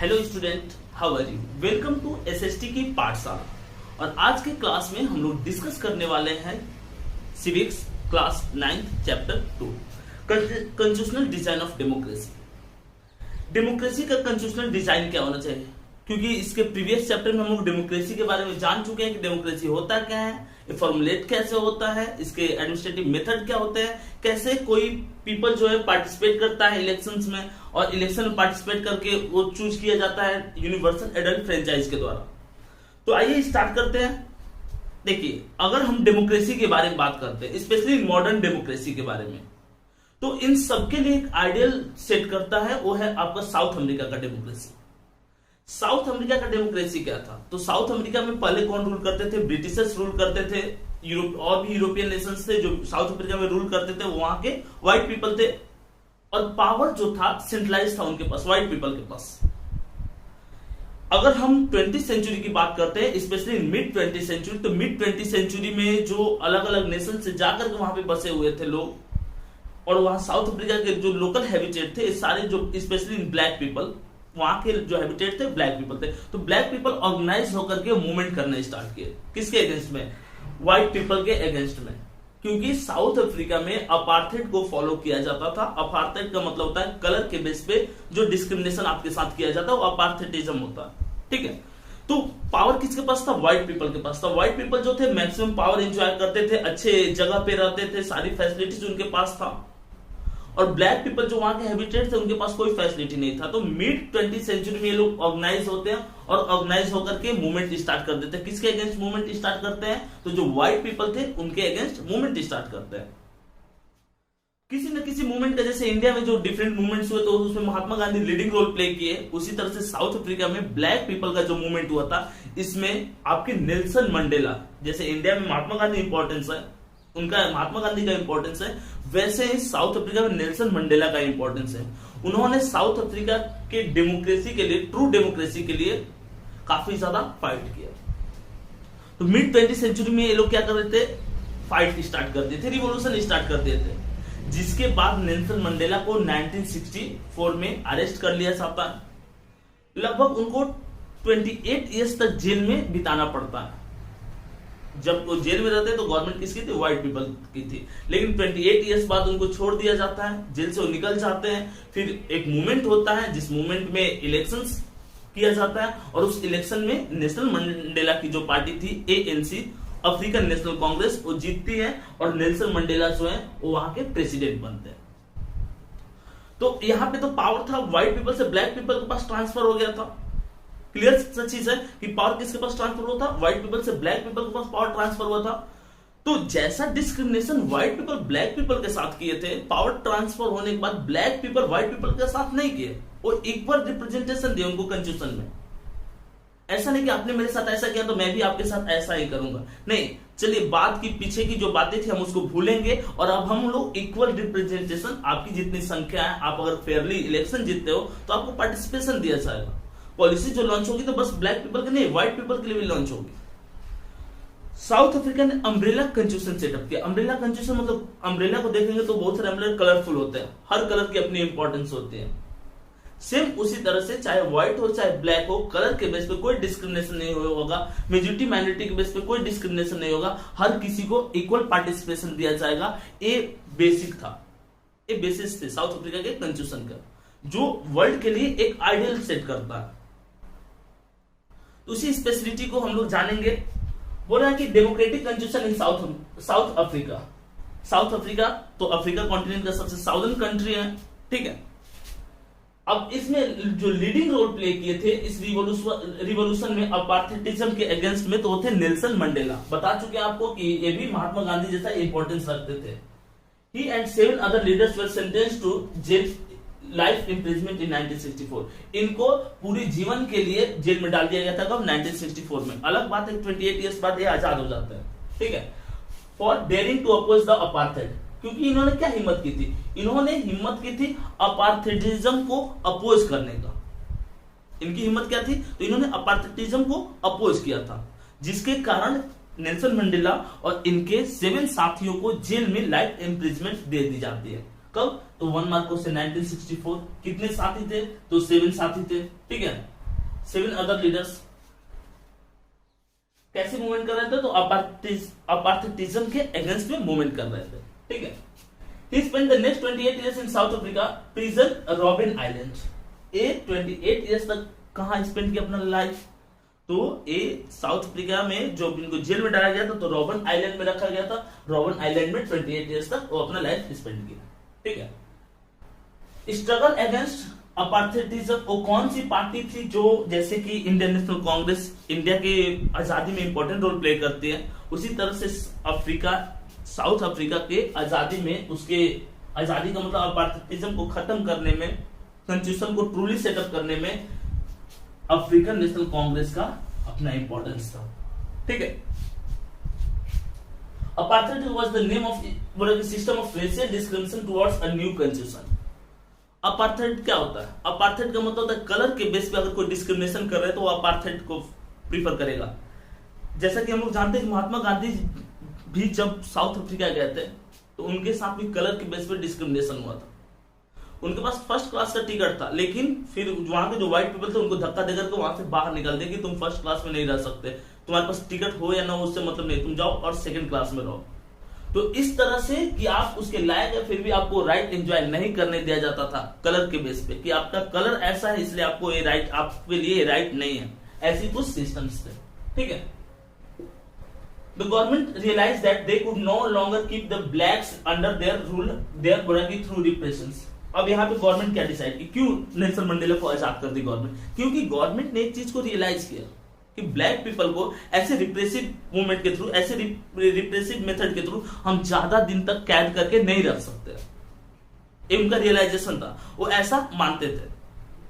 Hello student, how are you? Welcome to SST की पाठशाला। और आज के क्लास में हम लोग डिस्कस करने वाले हैं civics class 9 chapter 2 constitutional design of democracy. Democracy का कंस्टिट्यूशनल डिजाइन क्या होना चाहिए, क्योंकि इसके प्रीवियस चैप्टर में हम लोग डेमोक्रेसी के बारे में जान चुके हैं कि डेमोक्रेसी होता क्या है, ये फॉर्मुलेट कैसे होता है, इसके एडमिनिस्ट्रेटिव मेथड क्या होते हैं, कैसे कोई पीपल जो है पार्टिसिपेट करता है इलेक्शंस में और इलेक्शन में पार्टिसिपेट करके वो चूज किया जाता है यूनिवर्सल एडल्ट फ्रेंचाइज के द्वारा। तो आइए स्टार्ट करते हैं। देखिए, अगर हम डेमोक्रेसी के बारे में बात करते हैं, स्पेशली मॉडर्न डेमोक्रेसी के बारे में, तो इन सबके लिए एक आइडियल सेट करता है, वो है आपका साउथ अमेरिका का डेमोक्रेसी। साउथ अमेरिका का डेमोक्रेसी क्या था? तो साउथ अमेरिका में पहले कौन रूल करते थे? ब्रिटिशर्स रूल करते थे। यूरोप और भी यूरोपियन नेशंस थे जो साउथ अमेरिका में रूल करते थे, वहां के व्हाइट पीपल थे और पावर जो था सेंट्रलाइज था उनके पास, व्हाइट पीपल के पास। अगर हम 20th सेंचुरी की बात करते हैं, स्पेशली मिड 20th सेंचुरी, तो मिड 20th सेंचुरी में जो अलग अलग नेशन से जाकर के वहां पे बसे हुए थे लोग, और वहां साउथ अफ्रीका के जो लोकल हैबिटेट थे, सारे जो स्पेशली ब्लैक पीपल, वहां के जो हैबिटेट थे ब्लैक पीपल थे। तो ब्लैक पीपल ऑर्गेनाइज होकर के मूवमेंट करना स्टार्ट किए। किसके अगेंस्ट में? व्हाइट पीपल के अगेंस्ट में। क्योंकि साउथ अफ्रीका में अपार्थाइड को फॉलो किया जाता था। अपार्थाइड का मतलब होता है कलर के बेस पे जो डिस्क्रिमिनेशन आपके साथ किया जाता है, वो अपार्थाइडिज्म होता है। ठीक है, तो पावर किसके पास था? व्हाइट पीपल के पास था। व्हाइट पीपल जो थे मैक्सिमम पावर एंजॉय करते थे, अच्छे जगह पे रहते थे, सारी फैसिलिटीज उनके पास था। और ब्लैक पीपल जो वहां के हैबिटेट थे, उनके पास कोई फैसिलिटी नहीं था। तो मिड 20th सेंचुरी में ये लोग ऑर्गेनाइज होते हैं और ऑर्गेनाइज होकर के मूवमेंट स्टार्ट कर देते हैं। किसके अगेंस्ट मूवमेंट स्टार्ट करते हैं? तो जो व्हाइट पीपल थे उनके अगेंस्ट मूवमेंट स्टार्ट करते हैं। किसी न किसी मूवमेंट का, जैसे इंडिया में जो डिफरेंट मूवमेंट्स हुए तो उसमें Mahatma Gandhi leading role play किए, उसी तरह से साउथ अफ्रीका में ब्लैक पीपल का जो मूवमेंट हुआ था, इसमें आपके नेल्सन मंडेला, जैसे इंडिया में महात्मा गांधी इंपॉर्टेंस है, उनका महात्मा गांधी का इंपॉर्टेंस है, वैसे ही साउथ अफ्रीका में नेल्सन मंडेला का इंपॉर्टेंस है। उन्होंने साउथ अफ्रीका के डेमोक्रेसी के लिए, ट्रू डेमोक्रेसी के लिए काफी ज्यादा फाइट किया। तो मिड 20th सेंचुरी में ये लोग क्या कर रहे थे? फाइट स्टार्ट कर दिए थे, रिवॉल्यूशन स्टार्ट कर दिए थे। जिसके बाद नेल्सन मंडेला को 1964 में अरेस्ट कर लिया जाता है। लगभग उनको 28 ईयर्स तक जेल में बिताना पड़ता है। जब वो जेल में रहते तो गवर्नमेंट किसकी थी? व्हाइट पीपल की थी। लेकिन 28 ईयर्स बाद उनको छोड़ दिया जाता है, जेल से वो निकल जाते हैं। फिर एक मूवमेंट होता है, जिस मूवमेंट में इलेक्शंस किया जाता है, और उस इलेक्शन में नेशनल मंडेला की जो पार्टी थी, ANC, अफ्रीकन नेशनल कांग्रेस, वो जीतती है और नेल्सन मंडेला जो है वो वहां के प्रेसिडेंट बनते हैं। तो यहाँ पे तो पावर था व्हाइट पीपल से ब्लैक पीपल के पास ट्रांसफर हो गया था। क्लियर सा चीज है कि पावर किसके पास ट्रांसफर हुआ था? व्हाइट पीपल से ब्लैक पीपल के पास पावर ट्रांसफर हुआ था। तो जैसा discrimination white people black people के साथ किए थे, पावर ट्रांसफर होने के बाद ब्लैक पीपल व्हाइट पीपल के साथ नहीं किए, वो इक्वल रिप्रेजेंटेशन दिए उनको कंस्टिट्यूशन में। ऐसा नहीं कि आपने मेरे साथ ऐसा किया तो मैं भी आपके साथ ऐसा ही करूंगा, नहीं। चलिए, बात की पीछे की जो बातें थी हम उसको भूलेंगे और अब हम लोग इक्वल रिप्रेजेंटेशन, आपकी जितनी संख्या है, आप अगर फेयरली इलेक्शन जीतते हो तो आपको पार्टिसिपेशन दिया जाएगा। पॉलिसी जो लॉन्च होगी तो बस ब्लैक पीपल के नहीं, व्हाइट पीपल के लिए भी लॉन्च होगी। साउथ अफ्रीका ने अम्ब्रेला कंस्टिट्यूशन सेटअप किया। अम्ब्रेला कंस्टिट्यूशन मतलब, अम्ब्रेला को देखेंगे तो बहुत सारे अम्ब्रेला कलरफुल होते हैं, हर कलर की अपनी इंपॉर्टेंस होती है। सेम उसी तरह से चाहे व्हाइट हो चाहे ब्लैक हो, कलर के बेस पे कोई डिस्क्रिमिनेशन नहीं होगा, मेजॉरिटी माइनॉरिटी के बेस पे कोई डिस्क्रिमिनेशन नहीं होगा, हर किसी को इक्वल पार्टिसिपेशन दिया जाएगा। ये बेसिक था, ये बेसिस थे साउथ अफ्रीका के कंस्टिट्यूशन का, जो वर्ल्ड के लिए एक आइडियल सेट करता है। उसी स्पेशलिटी को हम लोग जानेंगे। बोला कि डेमोक्रेटिक कंस्टिट्यूशन इन साउथ अफ्रीका। साउथ अफ्रीका तो अफ्रीका कॉन्टिनेंट का सबसे साउदर्न कंट्री है, ठीक है। अब इसमें जो लीडिंग रोल प्ले किए थे इस रिवॉल्यूशन में अपार्थाइडिज्म के अगेंस्ट में, तो थे नेल्सन मंडेला। बता चुके हैं आपको कि ये भी महात्मा गांधी जैसा इंपॉर्टेंस रखते थे। He and 7 other leaders were sentenced to jail life imprisonment in 1964। इनको पूरी जीवन के लिए जेल में डाल दिया गया था। कब? 1964 में। अलग बात है 28 ईयर्स बाद ये आजाद हो जाता है, ठीक है। For daring to oppose the apartheid, क्योंकि इन्होंने क्या हिम्मत की थी? इन्होंने हिम्मत की थी अपार्थाइडिज्म को अपोज करने का। इनकी हिम्मत क्या थी? तो इन्होंने अपार्थाइडिज्म को अपोज किया था, जिसके कारण नेल्सन मंडेला और इनके 7 साथियों को जेल में लाइफ इम्प्रिजमेंट दे दी जाती है। कब? तो 1 मार्च से 1964। कितने साथी थे? तो 7 साथी थे, ठीक है। 7 अदर लीडर्स कैसे मूवमेंट कर रहे थे? तो अपार्थेटिज्म के अगेंस्ट में मूवमेंट कर रहे थे, ठीक है। He spent the next 28 years in South Africa, prison Robben Island. ये 28 years तक कहाँ स्पेंड किया अपना लाइफ? तो ये साउथ अफ्रीका में जो इनको जेल में डाला गया था, तो रॉबन आइलैंड में रखा गया था। रॉबन आइलैंड में 28 years तक वो अपना लाइफ स्पेंड किया, ठीक है। स्ट्रगल अगेंस्ट अपार्थेटिज्म, वो कौन सी पार्टी थी जो जैसे कि इंडियन नेशनल कांग्रेस इंडिया की आजादी में इंपॉर्टेंट रोल प्ले करती है, उसी तरह से साउथ अफ्रीका के आजादी में, उसके आजादी का मतलब अपार्थेटिज्म को खत्म करने में, कॉन्स्टिट्यूशन को ट्रूली सेटअप करने में अफ्रीकन नेशनल कांग्रेस का अपना इंपॉर्टेंस था, ठीक है। Apartheid was the name of system of racial discrimination towards a new constitution. Apartheid क्या होता है? अपार्थेड का मतलब होता है कलर के बेस पे अगर कोई डिस्क्रिमिनेशन कर रहा है तो वो अपार्थेड को प्रीफर करेगा। जैसा कि हम लोग जानते हैं कि महात्मा गांधी भी जब साउथ अफ्रीका गए थे तो उनके साथ भी कलर के बेस पे डिस्क्रिमिनेशन हुआ था। उनके पास फर्स्ट क्लास का टिकट था, लेकिन फिर वहां के जो व्हाइट पीपल थे उनको धक्का देकर के वहां से बाहर निकाल दिया कि तुम फर्स्ट क्लास में नहीं रह सकते, तुम्हारे पास टिकट हो या ना हो उससे मतलब नहीं, तुम जाओ और सेकंड क्लास में रहो। तो इस तरह से कि आप उसके लायक है फिर भी आपको राइट एंजॉय नहीं करने दिया जाता था कलर के बेस पे, कि आपका कलर ऐसा है इसलिए आपको ये राइट, आपके लिए राइट नहीं है। ऐसी कुछ सिस्टम्स थे, ठीक है। The government realized that they could no longer keep the blacks under their rule, their monarchy through repressions. अब यहाँ पे गवर्नमेंट क्या डिसाइड की, क्यों नेल्सन मंडेला को आजाद कर दी गवर्नमेंट? क्योंकि गवर्नमेंट ने एक चीज को रियलाइज किया कि ब्लैक पीपल को ऐसे रिप्रेसिव मूवमेंट के थ्रू, ऐसे रिप्रेसिव मेथड के थ्रू हम ज्यादा दिन तक कैद करके नहीं रख सकते। ये उनका रियलाइजेशन था, वो ऐसा मानते थे,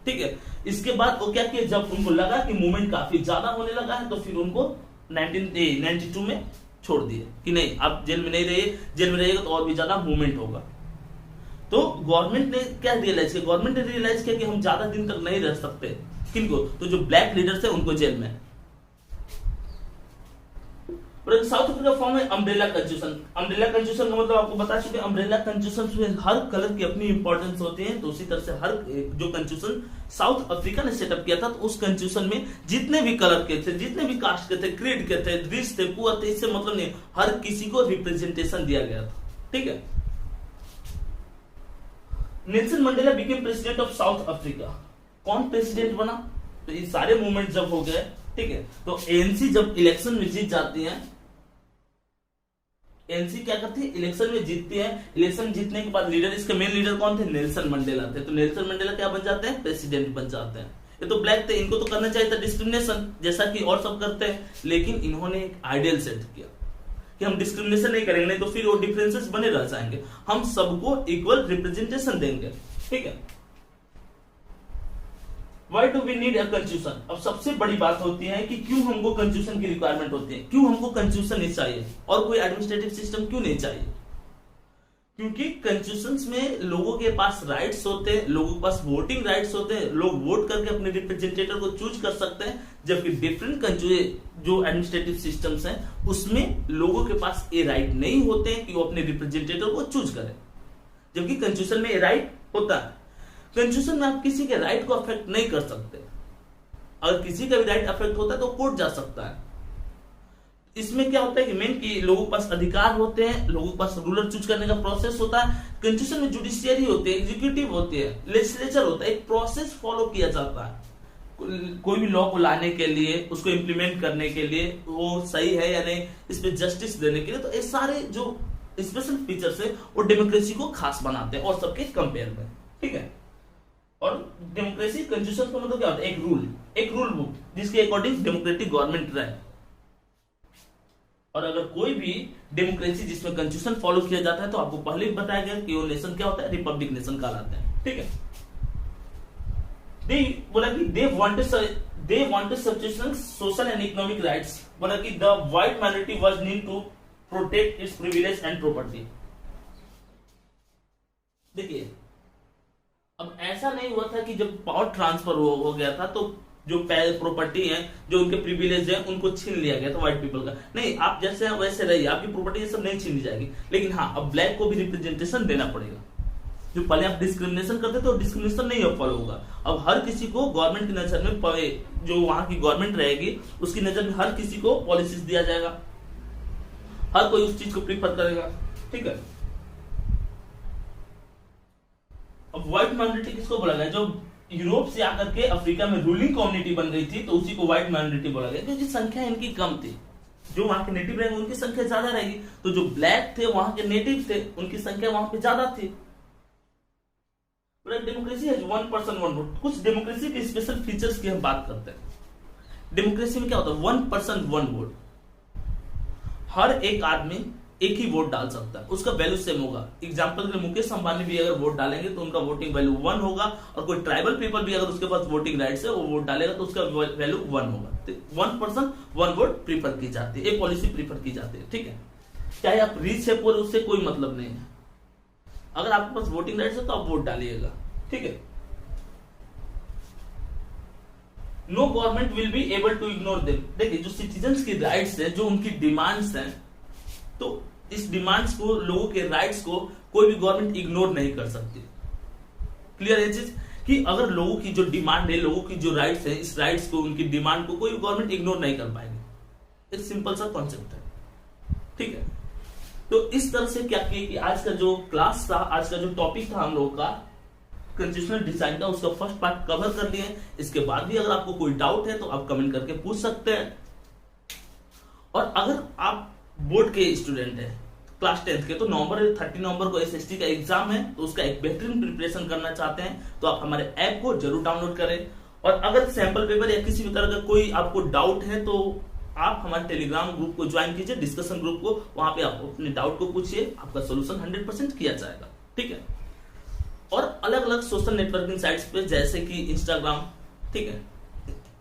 ठीक है। इसके बाद वो क्या किया, जब उनको लगा कि मूवमेंट काफी ज्यादा होने लगा है तो फिर उनको 1992 में छोड़ दिए कि नहीं, आप जेल में नहीं रहिए, जेल में रहिएगा तो और भी ज्यादा मूवमेंट होगा। तो गवर्नमेंट ने क्या रियलाइज किया? गवर्नमेंट ने रियलाइज किया कि हम ज्यादा दिन तक नहीं रह सकते। किनको? तो जो ब्लैक लीडर्स है उनको जेल में। साउथ अफ्रीका फॉर्म है अम्ब्रेला कॉन्स्टिट्यूशन। अम्ब्रेला कॉन्स्टिट्यूशन का मतलब आपको बता चुके, अम्ब्रेला कॉन्स्टिट्यूशन में हर कलर की अपनी इंपॉर्टेंस होती है। तो उसी तरह से हर जो कॉन्स्टिट्यूशन साउथ अफ्रीका ने सेटअप किया था, तो उस कॉन्स्टिट्यूशन में जितने भी कलर के थे, जितने भी कास्ट के थे, क्रीड के थे, रिच थे, पुअर थे, इससे मतलब नहीं, हर किसी को रिप्रेजेंटेशन दिया गया था, ठीक है। Nelson Mandela became president of south Africa. कौन प्रेसिडेंट बना? तो ये सारे मूवमेंट जब हो गए, ठीक है, तो एएनसी जब इलेक्शन में जीत जाती है, एएनसी क्या करती है, इलेक्शन में जीतती है। इलेक्शन जीतने के बाद लीडर, इसके मेन लीडर कौन थे? नेल्सन मंडेला थे। तो नेल्सन मंडेला क्या बन जाते हैं? प्रेसिडेंट बन जाते हैं। ये तो ब्लैक थे, इनको तो करना चाहिए था डिस्क्रिमिनेशन जैसा कि और सब करते हैं, लेकिन इन्होंने एक आइडियल सेट किया कि हम डिस्क्रिमिनेशन नहीं करेंगे, नहीं तो फिर वो डिफरेंसेस बने रह जाएंगे, हम सबको इक्वल रिप्रेजेंटेशन देंगे, ठीक है। Why do we need a constitution? अब सबसे बड़ी बात होती है कि क्यों हमको कंस्टिट्यूशन की रिक्वायरमेंट होती है, क्यों हमको कंस्टिट्यूशन नहीं चाहिए और कोई एडमिनिस्ट्रेटिव सिस्टम क्यों नहीं चाहिए? क्योंकि कॉन्स्टिट्यूशंस में लोगों के पास राइट्स होते हैं, लोगों के पास वोटिंग राइट्स होते हैं, लोग वोट करके अपने रिप्रेजेंटेटिव को चूज कर सकते हैं, जबकि डिफरेंट जो एडमिनिस्ट्रेटिव सिस्टम्स हैं उसमें लोगों के पास ये राइट नहीं होते हैं कि वो अपने रिप्रेजेंटेटिव को चूज करें, जबकि कॉन्स्टिट्यूशन में ये राइट होता है। कॉन्स्टिट्यूशन में आप किसी के राइट को अफेक्ट नहीं कर सकते, अगर किसी का भी राइट अफेक्ट होता है तो कोर्ट जा सकता है। इसमें क्या होता है कि मेन कि लोगों के पास अधिकार होते हैं, लोगों के पास रूलर चूज करने का प्रोसेस होता है। कॉन्स्टिट्यूशन में जुडिशियरी होती है, एग्जीक्यूटिव होती है, लेजिस्लेचर होता है, एक प्रोसेस फॉलो किया जाता है कोई भी लॉ को लाने के लिए, उसको इंप्लीमेंट करने के लिए, वो सही है या नहीं, इस पे जस्टिस देने के लिए। तो ये सारे जो स्पेशल फीचर्स है वो डेमोक्रेसी को खास बनाते हैं और सबके कंपेयर में, ठीक है। और डेमोक्रेसी कॉन्स्टिट्यूशन का मतलब क्या होता है? एक रूल बुक जिसके अकॉर्डिंग डेमोक्रेटिक गवर्नमेंट रहे। और अगर कोई भी डेमोक्रेसी जिसमें कॉन्स्टिट्यूशन फॉलो किया जाता है तो आपको पहले ही बताया गया कि वो नेशन क्या होता है, रिपब्लिक नेशन कहलाते हैं, ठीक है। बोला कि they wanted subsistence social and economic rights. बोला कि the white minority was need to protect its privilege and property. देखिए, अब ऐसा नहीं हुआ था कि जब पावर ट्रांसफर हो गया था तो जो प्रॉपर्टी है, जो उनके प्रिविलेज है, उनको छीन लिया गया था व्हाइट पीपल का। नहीं, आप जैसे हैं वैसे रहिए, आपकी प्रॉपर्टी ये सब नहीं छीनी जाएगी, लेकिन हाँ अब ब्लैक को भी रिप्रेजेंटेशन देना पड़ेगा। जो पहले आप डिस्क्रिमिनेशन करते थे तो डिस्क्रिमिनेशन नहीं अब फॉलो होगा। अब हर किसी को गवर्नमेंट की नजर में, जो वहां की गवर्नमेंट रहेगी उसकी नजर में हर किसी को पॉलिसीज दिया जाएगा, हर कोई उस चीज को प्रीफर करेगा। ठीक है। अब व्हाइट माइनॉरिटी किसको बोला गया? जो यूरोप से आकर के अफ्रीका में रूलिंग कम्युनिटी बन गई थी तो उसी को व्हाइट माइनॉरिटी बोला गया, क्योंकि संख्या इनकी कम थी। जो वहां के नेटिव रहेंगे उनकी संख्या ज्यादा रहेगी, तो जो ब्लैक थे वहां के नेटिव थे उनकी संख्या वहां पे ज्यादा थी। डेमोक्रेसी है 1% 1 वोट। कुछ डेमोक्रेसी के स्पेशल फीचर्स की हम बात करते हैं। डेमोक्रेसी में क्या होता है? 1% 1 वोट। हर एक आदमी एक ही वोट डाल सकता है, उसका वैल्यू सेम होगा। एग्जांपल के लिए मुकेश अंबानी भी अगर वोट डालेंगे तो उनका वोटिंग वैल्यू 1 होगा, और कोई ट्राइबल पीपल भी अगर उसके पास वोटिंग राइट्स है वो वोट डालेगा तो उसका वैल्यू 1 होगा। 1% 1 वोट प्रीफर की जाती है, ये पॉलिसी प्रीफर की जाती है। ठीक है। चाहे आप रिच है पूरे, उससे कोई मतलब नहीं है। अगर आपके पास वोटिंग राइट्स है तो आप वोट डालिएगा। ठीक है। No government will be able to ignore them. देखिए, जो सिटीजन्स की राइट्स है, जो उनकी डिमांड्स हैं, तो इस डिमांड्स को, लोगों के राइट्स को कोई भी गवर्नमेंट इग्नोर नहीं कर सकती। क्लियर है चीज कि अगर लोगों की जो डिमांड है, लोगों की जो राइट्स है, इस राइट्स को, उनकी डिमांड को कोई गवर्नमेंट इग्नोर नहीं कर पाएगी। एक सिंपल सा कॉन्सेप्ट है। ठीक है। तो इस तरह से क्या किया कि आज का जो क्लास था, आज का जो टॉपिक था हम लोगों का कॉन्स्टिट्यूशनल डिजाइन का, उसका फर्स्ट पार्ट कवर कर लिए। इसके बाद भी अगर आपको कोई डाउट है तो आप कमेंट करके पूछ सकते हैं। और अगर आप बोर्ड के स्टूडेंट है क्लास 10th के, तो 30 नवंबर को एसएसटी का एग्जाम है, तो उसका एक बेहतरीन प्रिपरेशन करना चाहते हैं तो आप हमारे ऐप को जरूर डाउनलोड करें। और अगर सैंपल पेपर या किसी भी तरह का कोई आपको डाउट है तो आप हमारे टेलीग्राम ग्रुप को ज्वाइन कीजिए, डिस्कशन ग्रुप को। वहां पे आप अपने डाउट को पूछिए, आपका सोल्यूशन 100% किया जाएगा। ठीक है। और अलग अलग सोशल नेटवर्किंग साइट्स पे जैसे कि इंस्टाग्राम, ठीक है,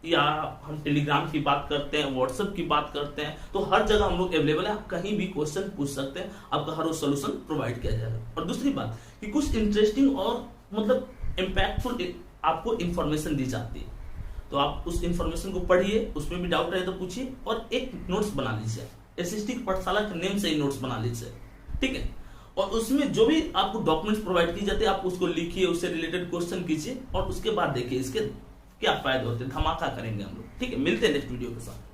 या हम टेलीग्राम की बात करते हैं, व्हाट्सएप की बात करते हैं, तो हर जगह हम लोग अवेलेबल है। आप कहीं भी क्वेश्चन पूछ सकते हैं, आपका हर रोज सोल्यूशन प्रोवाइड किया जाएगा। और दूसरी बात कि कुछ इंटरेस्टिंग और मतलब इम्पैक्टफुल आपको इंफॉर्मेशन दी जाती है, तो आप उस इंफॉर्मेशन को पढ़िए, उसमें भी डाउट रहे तो पूछिए, और एक नोट्स बना लीजिए। एसएसटी पाठशाला के नेम से ही नोट्स बना लीजिए। ठीक है। और उसमें जो भी आपको डॉक्यूमेंट्स प्रोवाइड किए जाते हैं, आप उसको लिखिए, उससे रिलेटेड क्वेश्चन कीजिए, और उसके बाद देखिए इसके क्या फायदे होते हैं। धमाका करेंगे हम लोग। ठीक है। मिलते हैं नेक्स्ट वीडियो के साथ।